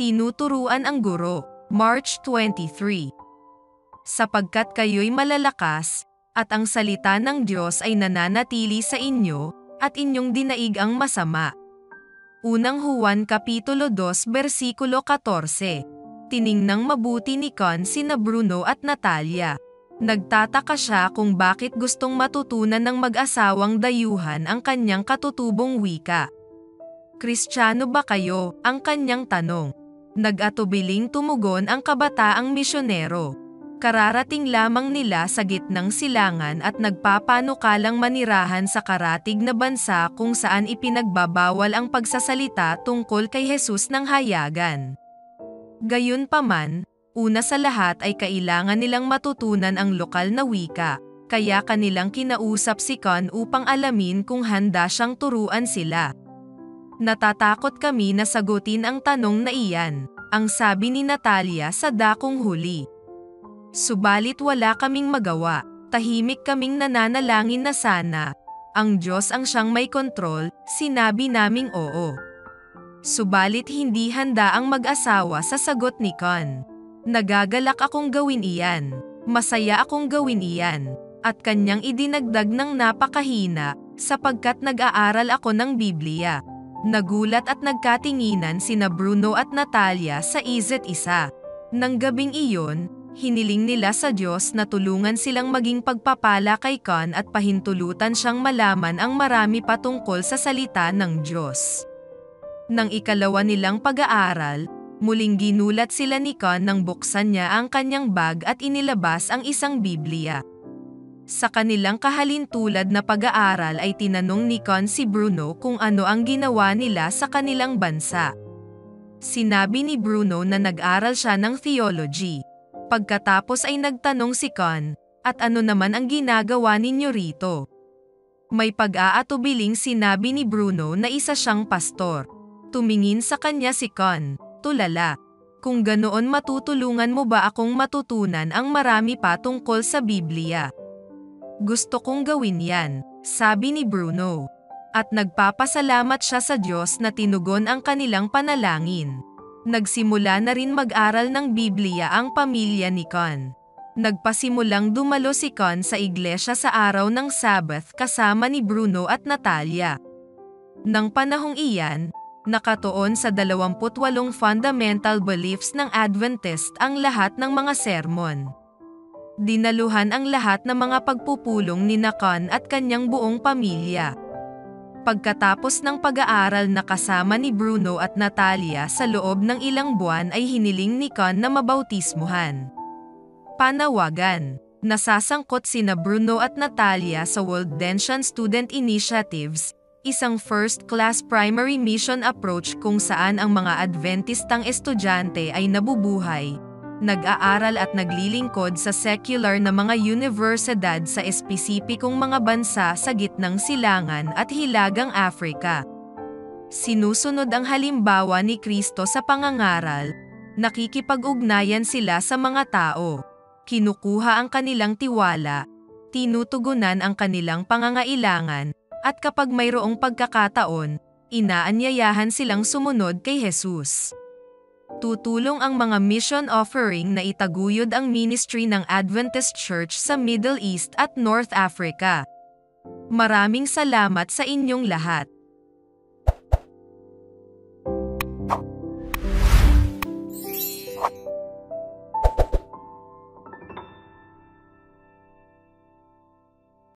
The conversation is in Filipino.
tinuturuan ang guro. March 23. Sapagkat kayo'y malalakas, at ang salita ng Diyos ay nananatili sa inyo, at inyong dinaig ang masama. Unang Juan Kapitulo 2 versikulo 14. Tiningnang mabuti ni Con sina Bruno at Natalia. Nagtataka siya kung bakit gustong matutunan ng mag-asawang dayuhan ang kanyang katutubong wika. Kristiyano ba kayo? Ang kanyang tanong. Nag-atubiling tumugon ang kabataang misyonero. Kararating lamang nila sa gitnang silangan at nagpapanukalang manirahan sa karatig na bansa kung saan ipinagbabawal ang pagsasalita tungkol kay Jesus ng hayagan. Gayunpaman, una sa lahat ay kailangan nilang matutunan ang lokal na wika, kaya kanilang kinausap si Con upang alamin kung handa siyang turuan sila. Natatakot kami na sagutin ang tanong na iyan, ang sabi ni Natalia sa dakong huli. Subalit wala kaming magawa, tahimik kaming nananalangin na sana ang Diyos ang siyang may kontrol, sinabi naming oo. Subalit hindi handa ang mag-asawa sa sagot ni Con. Nagagalak akong gawin iyan, masaya akong gawin iyan, at kanyang idinagdag ng napakahina, sapagkat nag-aaral ako ng Biblia. Nagulat at nagkatinginan sina Bruno at Natalia sa isa't isa. Nang gabing iyon, hiniling nila sa Diyos na tulungan silang maging pagpapala kay Con at pahintulutan siyang malaman ang marami patungkol sa salita ng Diyos. Nang ikalawa nilang pag-aaral, muling ginulat sila ni Con nang buksan niya ang kanyang bag at inilabas ang isang Biblia. Sa kanilang kahalintulad na pag-aaral ay tinanong ni Con si Bruno kung ano ang ginawa nila sa kanilang bansa. Sinabi ni Bruno na nag-aral siya ng theology. Pagkatapos ay nagtanong si Con, at ano naman ang ginagawa ninyo rito? May pag-aatubiling sinabi ni Bruno na isa siyang pastor. Tumingin sa kanya si Con, tulala. Kung ganoon matutulungan mo ba akong matutunan ang marami pa tungkol sa Biblia? Gusto kong gawin yan, sabi ni Bruno. At nagpapasalamat siya sa Diyos na tinugon ang kanilang panalangin. Nagsimula na rin mag-aral ng Biblia ang pamilya ni Con. Nagpasimulang dumalo si Con sa iglesia sa araw ng Sabbath kasama ni Bruno at Natalia. Nang panahong iyan, nakatuon sa 28 fundamental beliefs ng Adventist ang lahat ng mga sermon. Dinaluhan ang lahat ng mga pagpupulong ni Con at kanyang buong pamilya. Pagkatapos ng pag-aaral na kasama ni Bruno at Natalia sa loob ng ilang buwan ay hiniling ni Con na mabautismuhan. Panawagan. Nasasangkot sina Bruno at Natalia sa Waldensian Student Initiatives, isang first-class primary mission approach kung saan ang mga Adventistang estudyante ay nabubuhay, nag-aaral at naglilingkod sa secular na mga universidad sa espesipikong mga bansa sa gitnang silangan at hilagang Afrika. Sinusunod ang halimbawa ni Kristo sa pangangaral, nakikipag-ugnayan sila sa mga tao, kinukuha ang kanilang tiwala, tinutugunan ang kanilang pangangailangan, at kapag mayroong pagkakataon, inaanyayahan silang sumunod kay Jesus. Tutulong ang mga mission offering na itaguyod ang ministry ng Adventist Church sa Middle East at North Africa. Maraming salamat sa inyong lahat.